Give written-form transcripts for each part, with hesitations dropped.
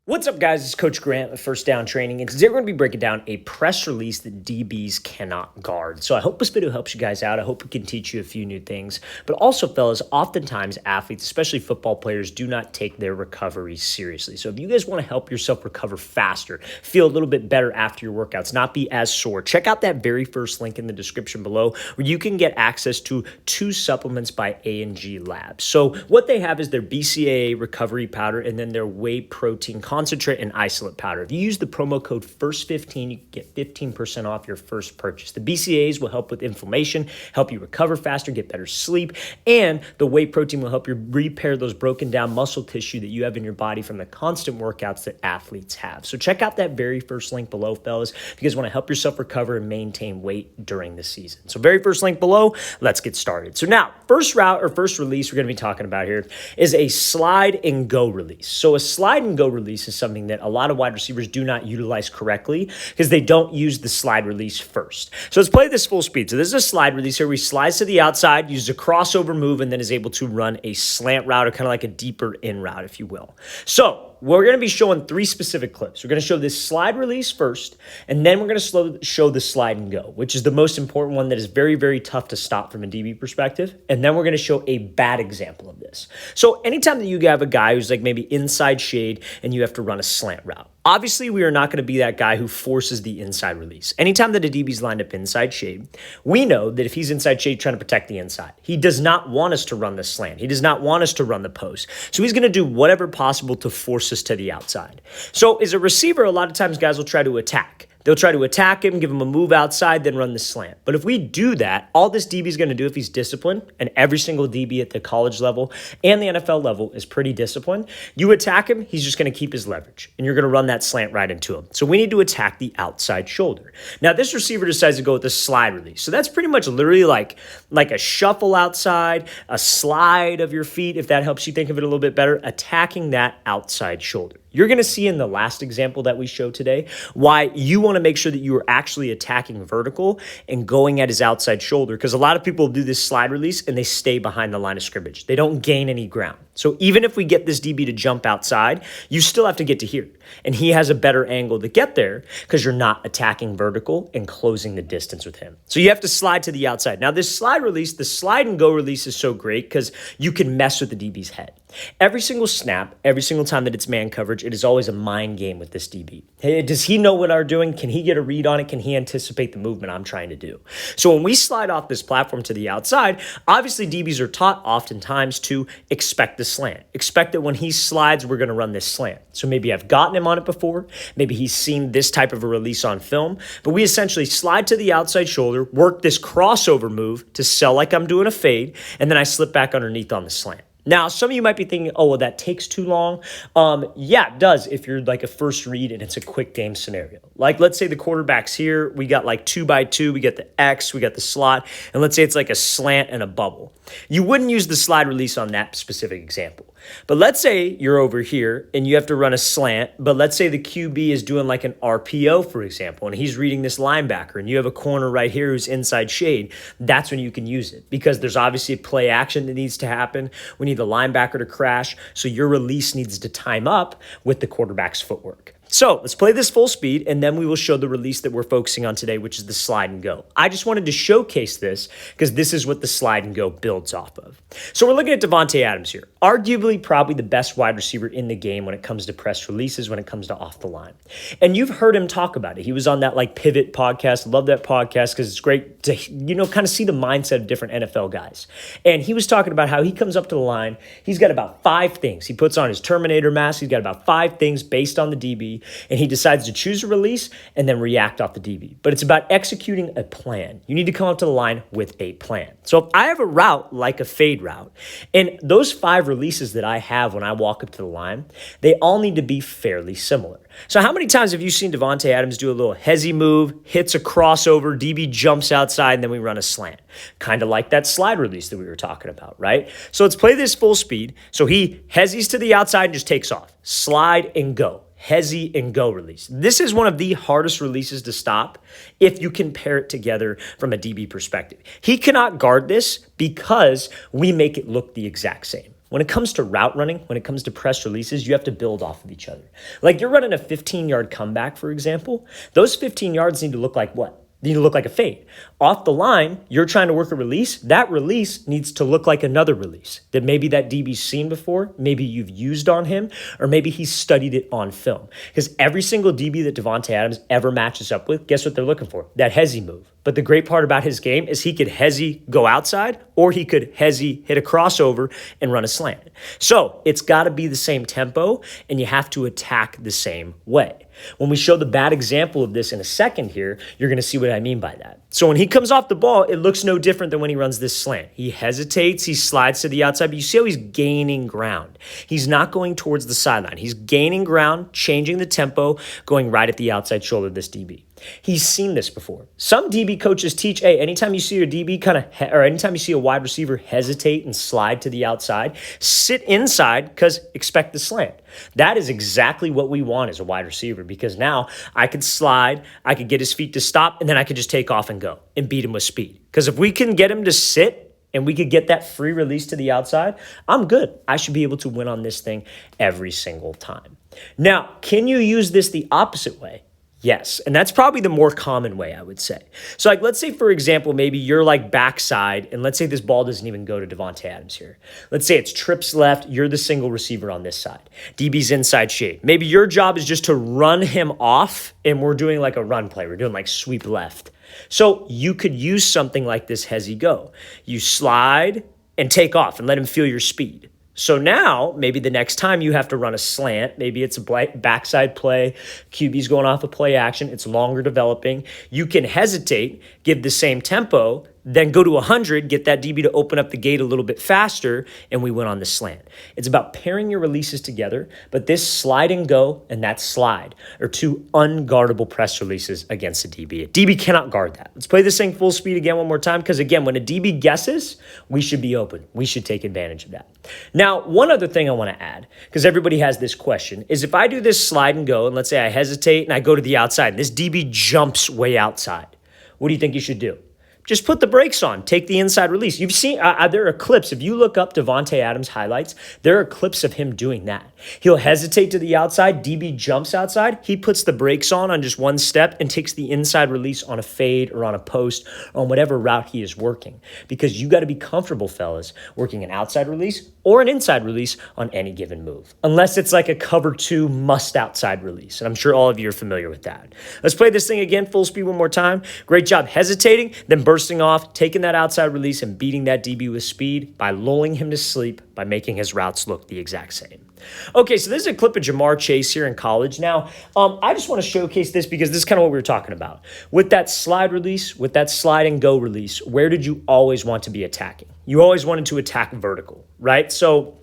What's up, guys? It's Coach Grant with First Down Training, and today we're going to be breaking down a press release that DBs cannot guard. So I hope this video helps you guys out. I hope it can teach you a few new things. But also, fellas, oftentimes athletes, especially football players, do not take their recovery seriously. So if you guys want to help yourself recover faster, feel a little bit better after your workouts, not be as sore, check out that very first link in the description below where you can get access to 2 supplements by A&G Labs. So what they have is their BCAA recovery powder and then their whey protein concentrate and isolate powder. If you use the promo code FIRST15, you can get 15% off your first purchase. The BCAAs will help with inflammation, help you recover faster, get better sleep, and the whey protein will help you repair those broken down muscle tissue that you have in your body from the constant workouts that athletes have. So check out that very first link below, fellas, if you guys want to help yourself recover and maintain weight during the season. So very first link below, let's get started. So now, first route or first release we're going to be talking about here is a slide and go release. So a slide and go release is something that a lot of wide receivers do not utilize correctly because they don't use the slide release first. So let's play this full speed. So this is a slide release here where he slides to the outside, uses a crossover move, and then is able to run a slant route or kind of like a deeper in route, if you will. So we're going to be showing 3 specific clips. We're going to show this slide release first, and then we're going to show the slide and go, which is the most important one that is very, very tough to stop from a DB perspective. And then we're going to show a bad example of this. So anytime that you have a guy who's like maybe inside shade and you have to run a slant route, obviously, we are not going to be that guy who forces the inside release. Anytime that a DB's lined up inside shade, we know that if he's inside shade trying to protect the inside, he does not want us to run the slant. He does not want us to run the post. So he's going to do whatever possible to force us to the outside. So as a receiver, a lot of times guys will try to attack. They'll try to attack him, give him a move outside, then run the slant. But if we do that, all this DB is going to do if he's disciplined, and every single DB at the college level and the NFL level is pretty disciplined, you attack him, he's just going to keep his leverage, and you're going to run that slant right into him. So we need to attack the outside shoulder. Now, this receiver decides to go with the slide release. So that's pretty much literally like a shuffle outside, a slide of your feet, if that helps you think of it a little bit better, attacking that outside shoulder. You're going to see in the last example that we showed today why you want to make sure that you are actually attacking vertical and going at his outside shoulder, because a lot of people do this slide release and they stay behind the line of scrimmage. They don't gain any ground. So even if we get this DB to jump outside, you still have to get to here. And he has a better angle to get there because you're not attacking vertical and closing the distance with him. So you have to slide to the outside. Now this slide release, the slide and go release is so great because you can mess with the DB's head. Every single snap, every single time that it's man coverage, it is always a mind game with this DB. Hey, does he know what I'm doing? Can he get a read on it? Can he anticipate the movement I'm trying to do? So when we slide off this platform to the outside, obviously DBs are taught oftentimes to expect the slant. Expect that when he slides, we're going to run this slant. So maybe I've gotten him on it before. Maybe he's seen this type of a release on film. But we essentially slide to the outside shoulder, work this crossover move to sell like I'm doing a fade, and then I slip back underneath on the slant. Now, some of you might be thinking, oh, well, that takes too long. Yeah, it does if you're like a first read and it's a quick game scenario. Like, let's say the quarterback's here. We got like 2x2. We got the X. We got the slot. And let's say it's like a slant and a bubble. You wouldn't use the slide release on that specific example. But let's say you're over here and you have to run a slant, but let's say the QB is doing like an RPO, for example, and he's reading this linebacker, and you have a corner right here who's inside shade. That's when you can use it because there's obviously a play action that needs to happen. We need the linebacker to crash, so your release needs to time up with the quarterback's footwork. So let's play this full speed, and then we will show the release that we're focusing on today, which is the slide and go. I just wanted to showcase this because this is what the slide and go builds off of. So we're looking at Davante Adams here, arguably probably the best wide receiver in the game when it comes to press releases, when it comes to off the line. And you've heard him talk about it. He was on that like Pivot podcast. Love that podcast because it's great to, kind of see the mindset of different NFL guys. And he was talking about how he comes up to the line. He's got about 5 things. He puts on his Terminator mask. He's got about 5 things based on the DB. And he decides to choose a release and then react off the DB. But it's about executing a plan. You need to come up to the line with a plan. So if I have a route like a fade route, and those 5 releases that I have when I walk up to the line, they all need to be fairly similar. So how many times have you seen Davante Adams do a little hezzy move, hits a crossover, DB jumps outside, and then we run a slant? Kind of like that slide release that we were talking about, right? So let's play this full speed. So he hezzies to the outside and just takes off. Slide and go. Hezzy and go release. This is one of the hardest releases to stop if you can pair it together from a DB perspective. He cannot guard this because we make it look the exact same. When it comes to route running, when it comes to press releases, you have to build off of each other. Like you're running a 15-yard comeback, for example. Those 15 yards need to look like what? They need to look like a fade. Off the line, you're trying to work a release. That release needs to look like another release that maybe that DB's seen before, maybe you've used on him, or maybe he's studied it on film. Because every single DB that Davante Adams ever matches up with, guess what they're looking for? That hezzy move. But the great part about his game is he could hezzy go outside, or he could hezzy hit a crossover and run a slant. So it's got to be the same tempo, and you have to attack the same way. When we show the bad example of this in a second here, you're going to see what I mean by that. So when he comes off the ball, it looks no different than when he runs this slant. He hesitates, he slides to the outside, but you see how he's gaining ground. He's not going towards the sideline. He's gaining ground, changing the tempo, going right at the outside shoulder of this DB. He's seen this before. Some DB coaches teach, hey, anytime you see a DB or anytime you see a wide receiver hesitate and slide to the outside, sit inside because expect the slant. That is exactly what we want as a wide receiver, because now I could slide, I could get his feet to stop, and then I could just take off and go and beat him with speed. Because if we can get him to sit and we could get that free release to the outside, I'm good. I should be able to win on this thing every single time. Now, can you use this the opposite way? Yes, and that's probably the more common way, I would say. So like, let's say, for example, maybe you're like backside, and let's say this ball doesn't even go to Davante Adams here. Let's say it's trips left, you're the single receiver on this side. DB's inside shade. Maybe your job is just to run him off, and we're doing like a run play. We're doing like sweep left. So you could use something like this hezzy go. You slide and take off and let him feel your speed. So now, maybe the next time you have to run a slant, maybe it's a backside play, QB's going off a play action, it's longer developing, you can hesitate, give the same tempo, then go to 100, get that DB to open up the gate a little bit faster, and we went on the slant. It's about pairing your releases together, but this slide and go and that slide are two unguardable press releases against a DB. A DB cannot guard that. Let's play this thing full speed again one more time, because again, when a DB guesses, we should be open. We should take advantage of that. Now, one other thing I want to add, because everybody has this question, is if I do this slide and go, and let's say I hesitate and I go to the outside, and this DB jumps way outside, what do you think you should do? Just put the brakes on. Take the inside release. You've seen, there are clips. If you look up Davante Adams highlights, there are clips of him doing that. He'll hesitate to the outside. DB jumps outside. He puts the brakes on just one step and takes the inside release on a fade or on a post or on whatever route he is working. Because you got to be comfortable, fellas, working an outside release or an inside release on any given move. Unless it's like a cover two must outside release. And I'm sure all of you are familiar with that. Let's play this thing again, full speed one more time. Great job hesitating, then bursting off, taking that outside release and beating that DB with speed by lulling him to sleep, by making his routes look the exact same. Okay, so this is a clip of Jamar Chase here in college. Now, I just want to showcase this because this is kind of what we were talking about. With that slide release, with that slide and go release, where did you always want to be attacking? You always wanted to attack vertical, right? So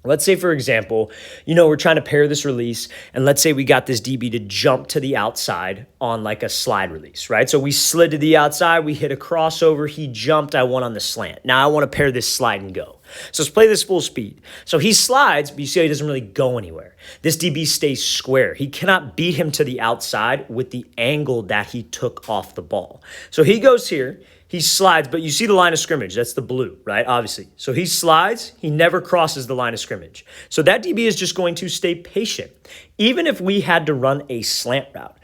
let's say, for example, we're trying to pair this release, and let's say we got this DB to jump to the outside on like a slide release, right? So we slid to the outside, we hit a crossover, he jumped, I won on the slant. Now I want to pair this slide and go. So let's play this full speed. So he slides, but you see how he doesn't really go anywhere. This DB stays square. He cannot beat him to the outside with the angle that he took off the ball. So he goes here. He slides, but you see the line of scrimmage. That's the blue, right? Obviously. So he slides. He never crosses the line of scrimmage. So that DB is just going to stay patient. Even if we had to run a slant route,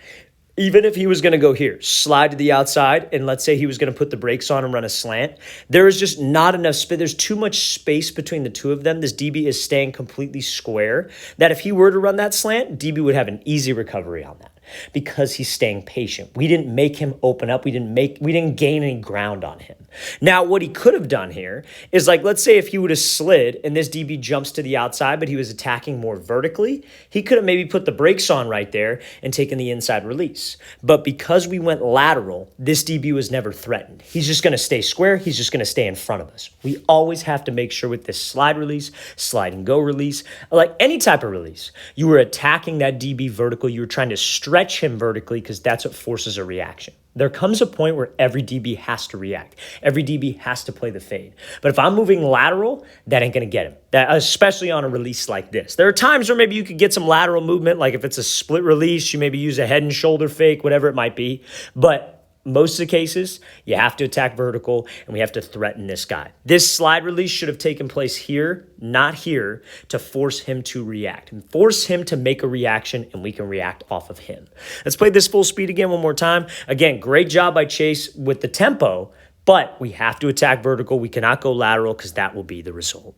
even if he was going to go here, slide to the outside, and let's say he was going to put the brakes on and run a slant, there is just not enough space. There's too much space between the two of them. This DB is staying completely square, that if he were to run that slant, DB would have an easy recovery on that because he's staying patient. We didn't make him open up. We didn't gain any ground on him. Now, what he could have done here is, like, let's say if he would have slid and this DB jumps to the outside, but he was attacking more vertically, he could have maybe put the brakes on right there and taken the inside release. But because we went lateral, this DB was never threatened. He's just going to stay square. He's just going to stay in front of us. We always have to make sure with this slide release, slide and go release, like any type of release, you were attacking that DB vertical. You were trying to stretch him vertically because that's what forces a reaction. There comes a point where every DB has to react. Every DB has to play the fade. But if I'm moving lateral, that ain't going to get him, especially on a release like this. There are times where maybe you could get some lateral movement, like if it's a split release, you maybe use a head and shoulder fake, whatever it might be. But most of the cases, you have to attack vertical and we have to threaten this guy. This slide release should have taken place here, not here, to force him to react and force him to make a reaction, and we can react off of him. Let's play this full speed again one more time. Again, great job by Chase with the tempo, but we have to attack vertical. We cannot go lateral because that will be the result.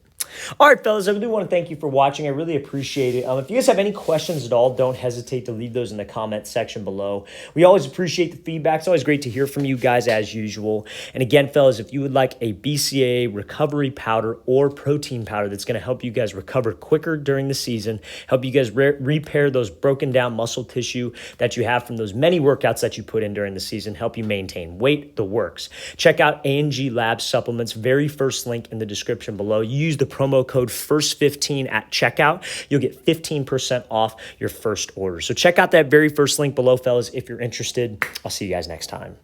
All right, fellas, I really want to thank you for watching. I really appreciate it. If you guys have any questions at all, don't hesitate to leave those in the comment section below. We always appreciate the feedback. It's always great to hear from you guys as usual. And again, fellas, if you would like a BCAA recovery powder or protein powder that's going to help you guys recover quicker during the season, help you guys repair those broken down muscle tissue that you have from those many workouts that you put in during the season, help you maintain weight, the works. Check out A&G Labs supplements, very first link in the description below. Use the promo code FIRST15 at checkout. You'll get 15% off your first order. So check out that very first link below, fellas, if you're interested. I'll see you guys next time.